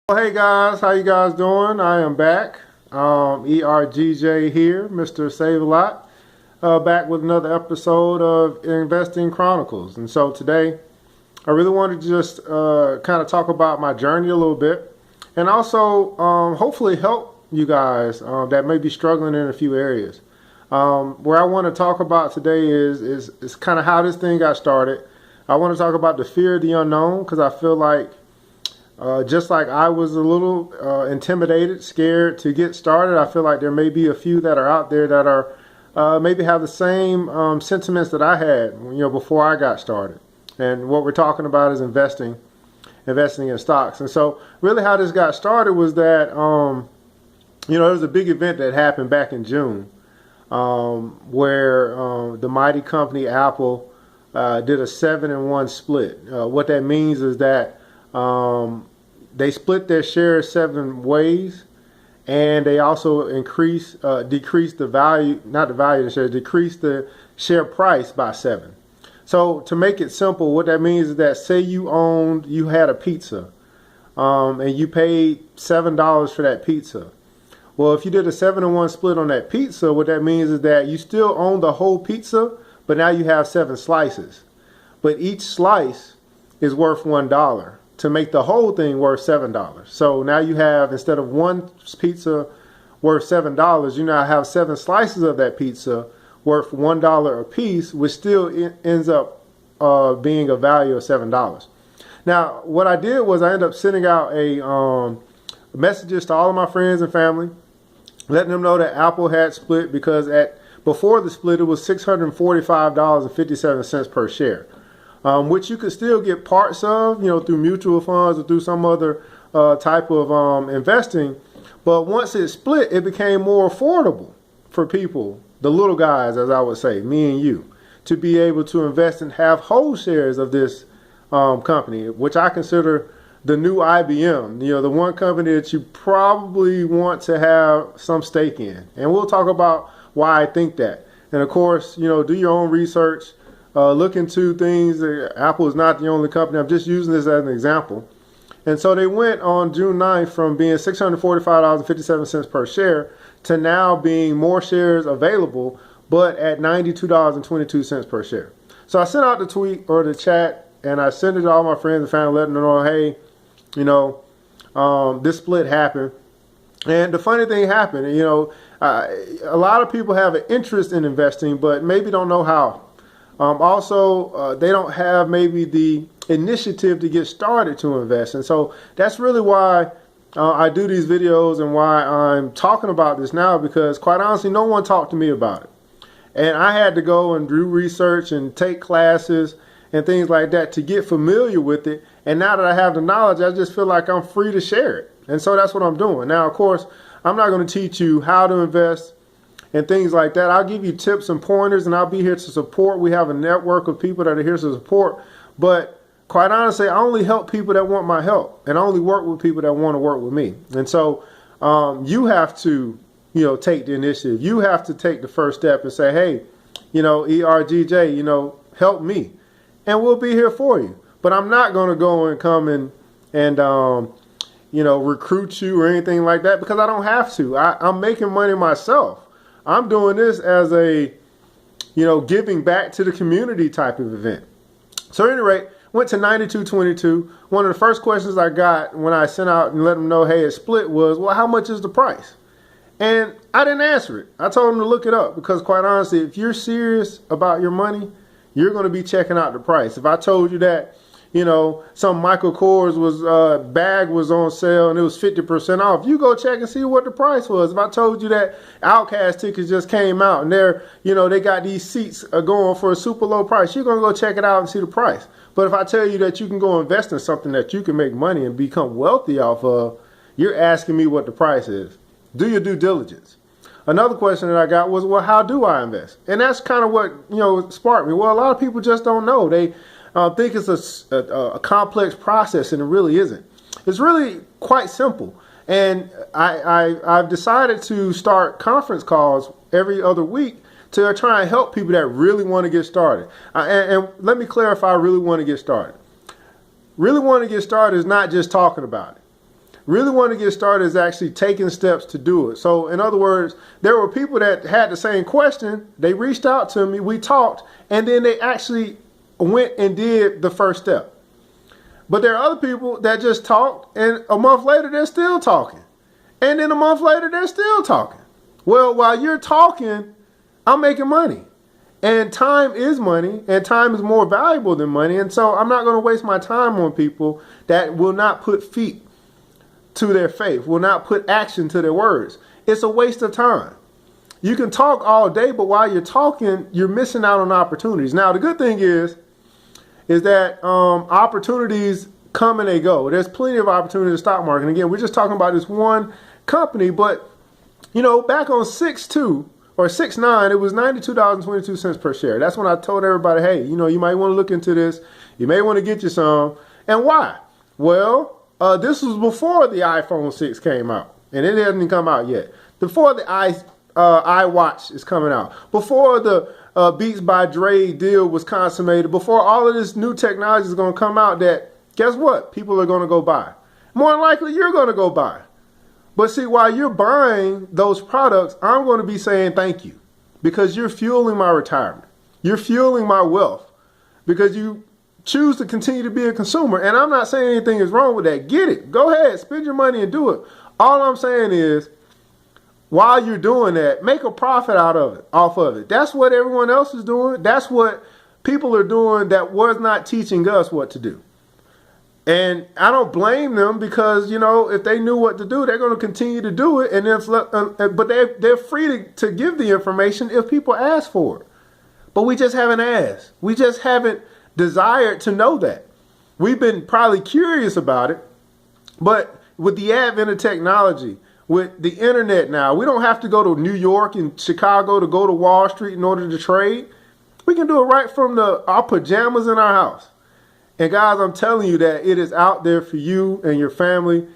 Well, hey guys, how you guys doing? I am back. ERGJ here, Mr. Save a Lot, back with another episode of Investing Chronicles. And so today, I really wanted to just kind of talk about my journey a little bit, and also hopefully help you guys that may be struggling in a few areas. Where I want to talk about today is kind of how this thing got started. I want to talk about the fear of the unknown because I feel like just like I was a little intimidated, scared to get started, I feel like there may be a few that are out there that are maybe have the same sentiments that I had, before I got started. And what we're talking about is investing in stocks. And so, really, how this got started was that there was a big event that happened back in June, where the mighty company Apple did a 7-in-1 split. What that means is that they split their shares 7 ways, and they also decreased the value, not the value of the share, decreased the share price by 7. So to make it simple, what that means is that say you had a pizza, and you paid $7 for that pizza. Well, if you did a 7-in-1 split on that pizza, what that means is that you still own the whole pizza, but now you have 7 slices. But each slice is worth $1 to make the whole thing worth $7. So now you have, instead of one pizza worth $7, you now have 7 slices of that pizza worth $1 a piece, which still ends up being a value of $7. Now, what I did was I ended up sending out a messages to all of my friends and family, letting them know that Apple had split, because before the split it was $645.57 per share. Which you could still get parts of, through mutual funds or through some other type of investing. But once it split, it became more affordable for people, the little guys, as I would say, me and you, to be able to invest and have whole shares of this company, which I consider the new IBM, the one company that you probably want to have some stake in. And we'll talk about why I think that. And of course, do your own research. Look into things. Apple is not the only company. I'm just using this as an example. And so they went on June 9th from being $645.57 per share to now being more shares available, but at $92.22 per share. So I sent out the tweet or the chat, and I sent it to all my friends and family, letting them know, hey, this split happened. And the funny thing happened, a lot of people have an interest in investing, but maybe don't know how. Also, they don't have maybe the initiative to get started to invest. And so that's really why I do these videos and why I'm talking about this now, because quite honestly, no one talked to me about it. And I had to go and do research and take classes and things like that to get familiar with it. And now that I have the knowledge, I just feel like I'm free to share it. And so that's what I'm doing. Now, of course, I'm not going to teach you how to invest and things like that. I'll give you tips and pointers, and I'll be here to support. We have a network of people that are here to support. But quite honestly, I only help people that want my help, and I only work with people that want to work with me. And so you have to, take the initiative. You have to take the first step and say, hey, ERGJ, help me, and we'll be here for you. But I'm not going to go and come and recruit you or anything like that, because I don't have to. I'm making money myself. I'm doing this as a, giving back to the community type of event. So at any rate, went to 92.22. One of the first questions I got when I sent out and let them know, hey, it split, was, well, how much is the price? And I didn't answer it. I told them to look it up, because quite honestly, if you're serious about your money, you're going to be checking out the price. If I told you that, some Michael Kors bag was on sale and it was 50% off, you go check and see what the price was. If I told you that Outcast tickets just came out and they got these seats going for a super low price, you're going to go check it out and see the price. But if I tell you that you can go invest in something that you can make money and become wealthy off of, you're asking me what the price is. Do your due diligence. Another question that I got was, well, how do I invest? And that's kind of what, sparked me. Well, a lot of people just don't know. They think it's a complex process, and it really isn't. It's really quite simple. And I've decided to start conference calls every other week to try and help people that really want to get started. And let me clarify, really want to get started. Really want to get started is not just talking about it. really want to get started is actually taking steps to do it. So in other words, there were people that had the same question. They reached out to me, we talked, and then they actually went and did the first step. But there are other people that just talked, and a month later they're still talking. And then a month later they're still talking. Well, while you're talking, I'm making money. And time is money, and time is more valuable than money. And so I'm not going to waste my time on people that will not put feet to their faith, will not put action to their words. It's a waste of time. You can talk all day, but while you're talking, you're missing out on opportunities. Now, the good thing is that opportunities come and they go. There's plenty of opportunity in the stock market. And again, we're just talking about this one company, but back on 6/2 or 6/9, it was $92.22 per share. That's when I told everybody, hey, you might want to look into this. You may want to get you some. And why? Well, this was before the iPhone 6 came out, and it hasn't come out yet. Before the iWatch is coming out, before the Beats by Dre deal was consummated, before all of this new technology is going to come out that, guess what? People are going to go buy. More than likely, you're going to go buy. But see, while you're buying those products, I'm going to be saying thank you, because you're fueling my retirement. You're fueling my wealth because you choose to continue to be a consumer. And I'm not saying anything is wrong with that. Get it. Go ahead. Spend your money and do it. All I'm saying is, while you're doing that, make a profit off of it. That's what everyone else is doing. That's what people are doing that was not teaching us what to do. And I don't blame them, because, if they knew what to do, they're going to continue to do it. And then, but they're free to give the information if people ask for it. But we just haven't asked. We just haven't desired to know that. We've been probably curious about it. But with the advent of technology, with the internet now, we don't have to go to New York and Chicago to go to Wall Street in order to trade. We can do it right from our pajamas in our house. And guys, I'm telling you that it is out there for you and your family.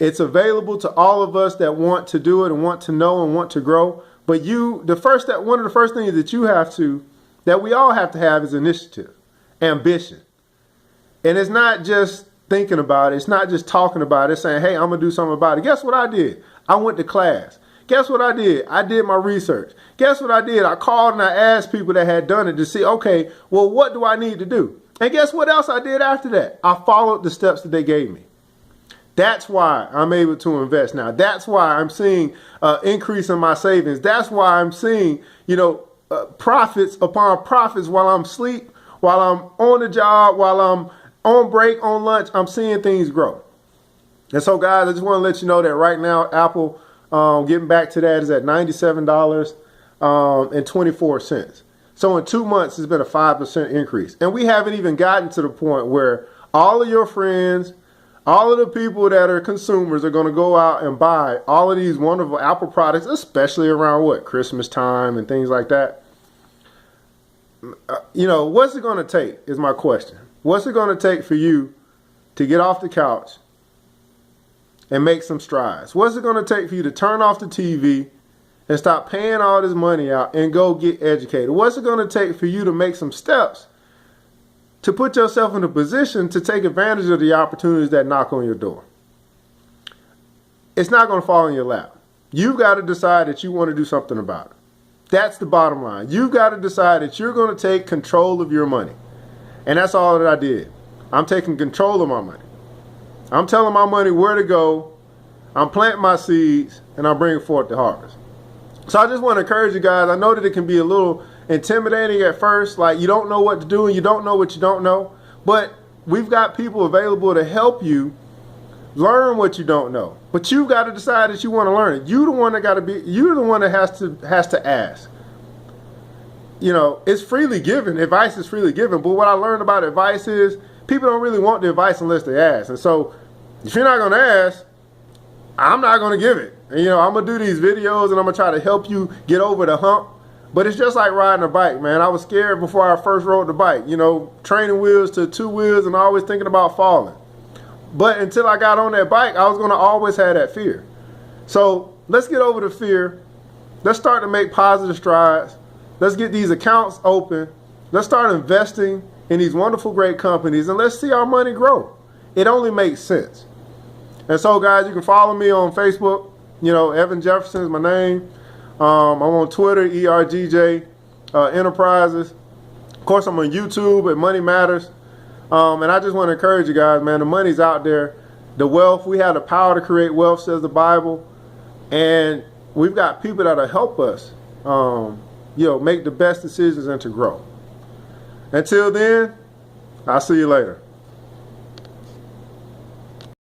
It's available to all of us that want to do it and want to know and want to grow. But one of the first things that we all have to have is initiative, ambition. And it's not just thinking about it. It's not just talking about it, saying, hey, I'm going to do something about it. Guess what I did? I went to class. Guess what I did? I did my research. Guess what I did? I called and I asked people that had done it to see, okay, well, what do I need to do? And guess what else I did after that? I followed the steps that they gave me. That's why I'm able to invest now. That's why I'm seeing increase in my savings. That's why I'm seeing, profits upon profits while I'm asleep, while I'm on the job, while I'm on break, on lunch. I'm seeing things grow. And so, guys, I just want to let you know that right now, Apple, getting back to that, is at $97.24. So in 2 months, it's been a 5% increase. And we haven't even gotten to the point where all of your friends, all of the people that are consumers are going to go out and buy all of these wonderful Apple products, especially around Christmas time and things like that. What's it going to take is my question. What's it going to take for you to get off the couch and make some strides? What's it going to take for you to turn off the TV and stop paying all this money out and go get educated? What's it going to take for you to make some steps to put yourself in a position to take advantage of the opportunities that knock on your door? It's not going to fall in your lap. You've got to decide that you want to do something about it. That's the bottom line. You've got to decide that you're going to take control of your money. And that's all that I did. I'm taking control of my money. I'm telling my money where to go. I'm planting my seeds, and I'm bringing forth the harvest. So I just want to encourage you guys. I know that it can be a little intimidating at first, like you don't know what to do and you don't know what you don't know. But we've got people available to help you learn what you don't know. But you've got to decide that you want to learn it. You're the one that has to ask. It's freely given. Advice is freely given. But what I learned about advice is people don't really want the advice unless they ask. And so if you're not going to ask, I'm not going to give it. And, I'm going to do these videos and I'm going to try to help you get over the hump. But it's just like riding a bike, man. I was scared before I first rode the bike, training wheels to 2 wheels and always thinking about falling. But until I got on that bike, I was going to always have that fear. So let's get over the fear. Let's start to make positive strides. Let's get these accounts open. Let's start investing in these wonderful, great companies, and let's see our money grow. It only makes sense. And so, guys, you can follow me on Facebook. You know, Evan Jefferson is my name. I'm on Twitter, ERGJ Enterprises. Of course, I'm on YouTube at Money Matters. And I just want to encourage you guys, man, the money's out there. The wealth, we have the power to create wealth, says the Bible. And we've got people that'll help us, you know, make the best decisions and to grow. Until then, I'll see you later.